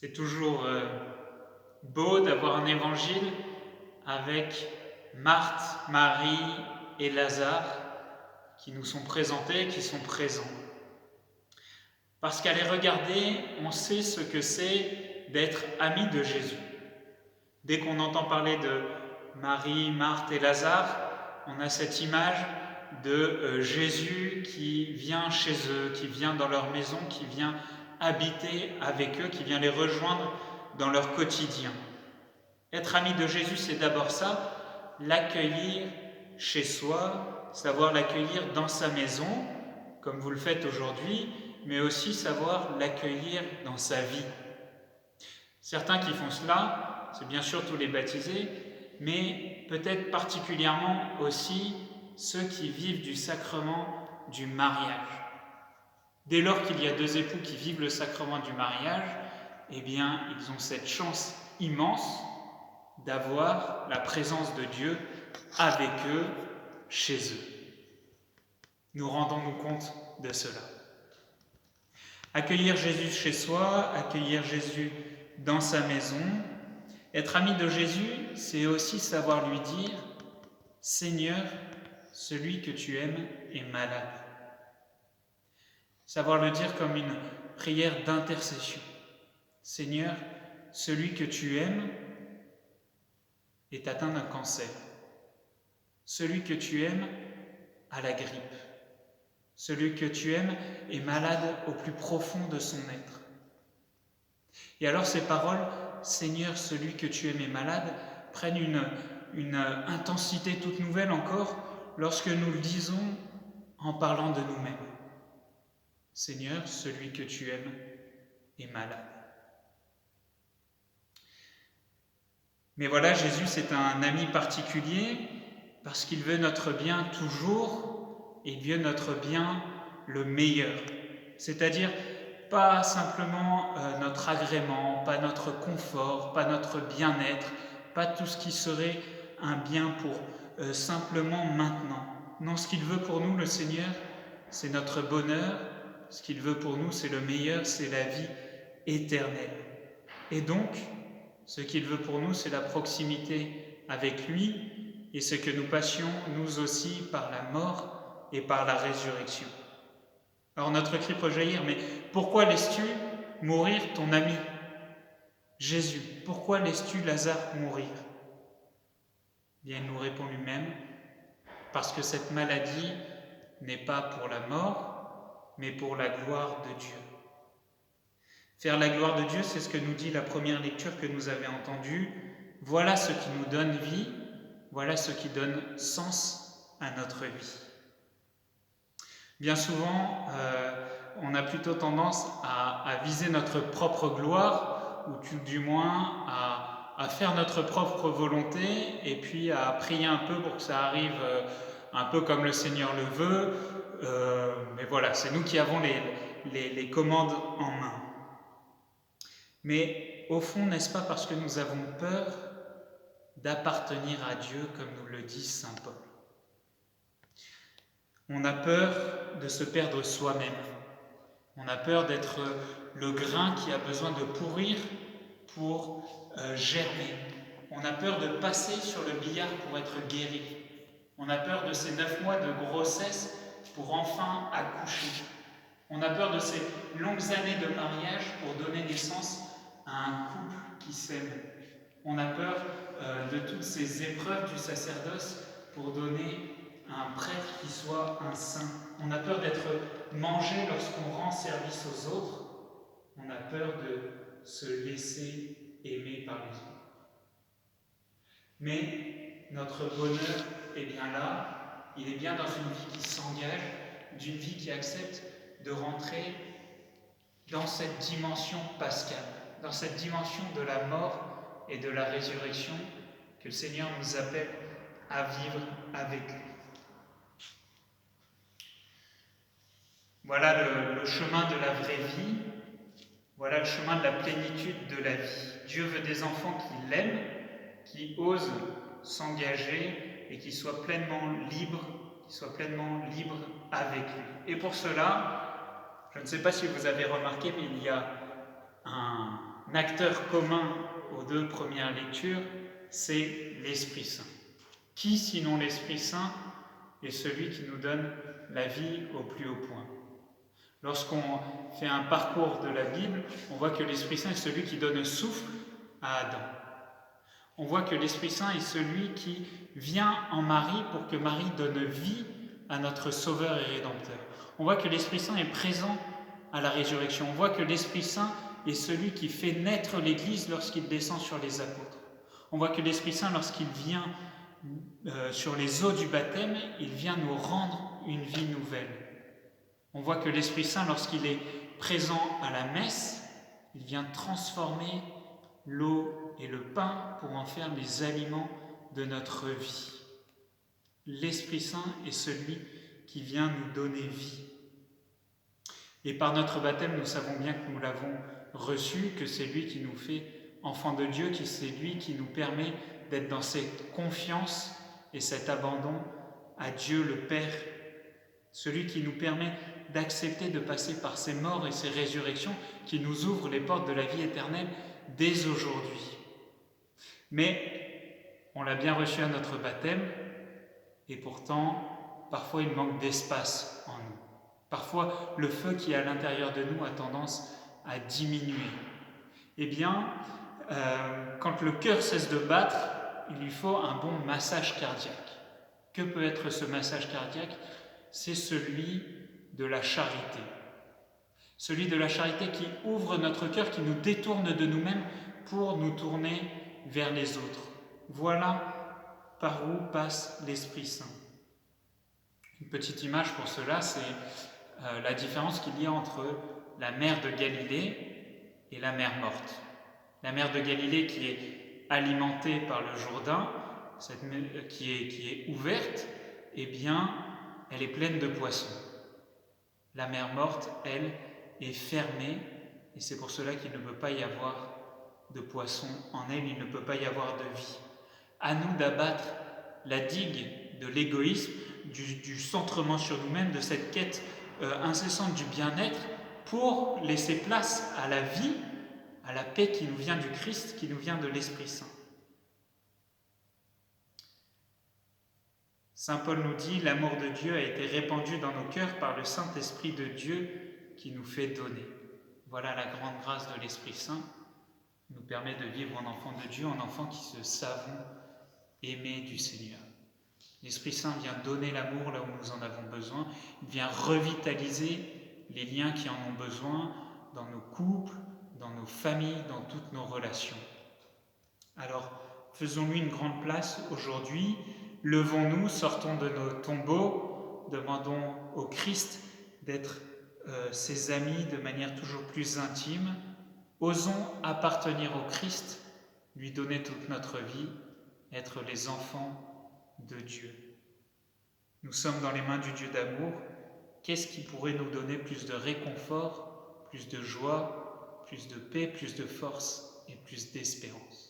C'est toujours beau d'avoir un évangile avec Marthe, Marie et Lazare qui nous sont présentés, qui sont présents. Parce qu'à les regarder, on sait ce que c'est d'être ami de Jésus. Dès qu'on entend parler de Marie, Marthe et Lazare, on a cette image de Jésus qui vient chez eux, qui vient dans leur maison, qui vient habiter avec eux, qui vient les rejoindre dans leur quotidien. Être ami de Jésus, c'est d'abord ça, l'accueillir chez soi, savoir l'accueillir dans sa maison, comme vous le faites aujourd'hui, mais aussi savoir l'accueillir dans sa vie. Certains qui font cela, c'est bien sûr tous les baptisés, mais peut-être particulièrement aussi ceux qui vivent du sacrement du mariage. Dès lors qu'il y a deux époux qui vivent le sacrement du mariage, eh bien, ils ont cette chance immense d'avoir la présence de Dieu avec eux, chez eux. Nous rendons-nous compte de cela. Accueillir Jésus chez soi, accueillir Jésus dans sa maison, être ami de Jésus, c'est aussi savoir lui dire « Seigneur, celui que tu aimes est malade ». Savoir le dire comme une prière d'intercession. Seigneur, celui que tu aimes est atteint d'un cancer. Celui que tu aimes a la grippe. Celui que tu aimes est malade au plus profond de son être. Et alors ces paroles, Seigneur, celui que tu aimes est malade, prennent une intensité toute nouvelle encore lorsque nous le disons en parlant de nous-mêmes. Seigneur, celui que tu aimes est malade. Mais voilà, Jésus, c'est un ami particulier parce qu'il veut notre bien toujours et il veut notre bien le meilleur. C'est-à-dire pas simplement notre agrément, pas notre confort, pas notre bien-être, pas tout ce qui serait un bien pour simplement maintenant. Non, ce qu'il veut pour nous, le Seigneur, c'est notre bonheur. Ce qu'il veut pour nous, c'est le meilleur, c'est la vie éternelle. Et donc, ce qu'il veut pour nous, c'est la proximité avec lui et ce que nous passions nous aussi par la mort et par la résurrection. Alors notre cri peut jaillir, mais pourquoi laisses-tu mourir ton ami Jésus? Pourquoi laisses-tu Lazare mourir? Bien, il nous répond lui-même, parce que cette maladie n'est pas pour la mort, mais pour la gloire de Dieu. Faire la gloire de Dieu, c'est ce que nous dit la première lecture que nous avions entendue. Voilà ce qui nous donne vie, voilà ce qui donne sens à notre vie. Bien souvent, on a plutôt tendance à viser notre propre gloire, ou tout du moins à faire notre propre volonté, et puis à prier un peu pour que ça arrive un peu comme le Seigneur le veut. Mais voilà, c'est nous qui avons les commandes en main. Mais au fond, n'est-ce pas parce que nous avons peur d'appartenir à Dieu, comme nous le dit saint Paul? On a peur de se perdre soi-même. On a peur d'être le grain qui a besoin de pourrir pour germer. On a peur de passer sur le billard pour être guéri. On a peur de ces 9 mois de grossesse pour enfin accoucher. On a peur de ces longues années de mariage pour donner naissance à un couple qui s'aime. On a peur de toutes ces épreuves du sacerdoce pour donner un prêtre qui soit un saint. On a peur d'être mangé lorsqu'on rend service aux autres. On a peur de se laisser aimer par les autres. Mais notre bonheur est bien là. Il est bien dans une vie qui s'engage, d'une vie qui accepte de rentrer dans cette dimension pascale, dans cette dimension de la mort et de la résurrection que le Seigneur nous appelle à vivre avec lui. Voilà le chemin de la vraie vie, voilà le chemin de la plénitude de la vie. Dieu veut des enfants qui l'aiment, qui osent s'engager et qui soient pleinement libres avec lui. Et pour cela, je ne sais pas si vous avez remarqué, mais il y a un acteur commun aux deux premières lectures, c'est l'Esprit Saint. Qui, sinon l'Esprit Saint, est celui qui nous donne la vie au plus haut point? Lorsqu'on fait un parcours de la Bible, on voit que l'Esprit Saint est celui qui donne souffle à Adam. On voit que l'Esprit Saint est celui qui vient en Marie pour que Marie donne vie à notre Sauveur et Rédempteur. On voit que l'Esprit Saint est présent à la résurrection. On voit que l'Esprit Saint est celui qui fait naître l'Église lorsqu'il descend sur les apôtres. On voit que l'Esprit Saint, lorsqu'il vient sur les eaux du baptême, il vient nous rendre une vie nouvelle. On voit que l'Esprit Saint, lorsqu'il est présent à la messe, il vient transformer l'eau et le pain pour en faire les aliments de notre vie. L'Esprit Saint est celui qui vient nous donner vie. Et par notre baptême, nous savons bien que nous l'avons reçu, que c'est lui qui nous fait enfants de Dieu, que c'est lui qui nous permet d'être dans cette confiance et cet abandon à Dieu le Père, celui qui nous permet d'accepter de passer par ses morts et ses résurrections, qui nous ouvre les portes de la vie éternelle dès aujourd'hui. Mais on l'a bien reçu à notre baptême, et pourtant, parfois il manque d'espace en nous. Parfois, le feu qui est à l'intérieur de nous a tendance à diminuer. Eh bien, quand le cœur cesse de battre, il lui faut un bon massage cardiaque. Que peut être ce massage cardiaque? C'est celui de la charité. Celui de la charité qui ouvre notre cœur, qui nous détourne de nous-mêmes pour nous tourner vers les autres. Voilà par où passe l'Esprit Saint. Une petite image pour cela, c'est la différence qu'il y a entre la mer de Galilée et la mer morte. La mer de Galilée qui est alimentée par le Jourdain, qui est ouverte, eh bien, elle est pleine de poissons. La mer morte, elle, est fermée, et c'est pour cela qu'il ne peut pas y avoir de poissons en elle, il ne peut pas y avoir de vie. À nous d'abattre la digue de l'égoïsme, du centrement sur nous-mêmes, de cette quête incessante du bien-être, pour laisser place à la vie, à la paix qui nous vient du Christ, qui nous vient de l'Esprit Saint. Saint Paul nous dit « L'amour de Dieu a été répandu dans nos cœurs par le Saint-Esprit de Dieu qui nous fait donner. » Voilà la grande grâce de l'Esprit Saint, qui nous permet de vivre en enfant de Dieu, en enfant qui se savent aimer du Seigneur. L'Esprit Saint vient donner l'amour là où nous en avons besoin, il vient revitaliser les liens qui en ont besoin dans nos couples, dans nos familles, dans toutes nos relations. Alors, faisons-lui une grande place aujourd'hui, levons-nous, sortons de nos tombeaux, demandons au Christ d'être ses amis de manière toujours plus intime, osons appartenir au Christ, lui donner toute notre vie, être les enfants de Dieu. Nous sommes dans les mains du Dieu d'amour. Qu'est-ce qui pourrait nous donner plus de réconfort, plus de joie, plus de paix, plus de force et plus d'espérance?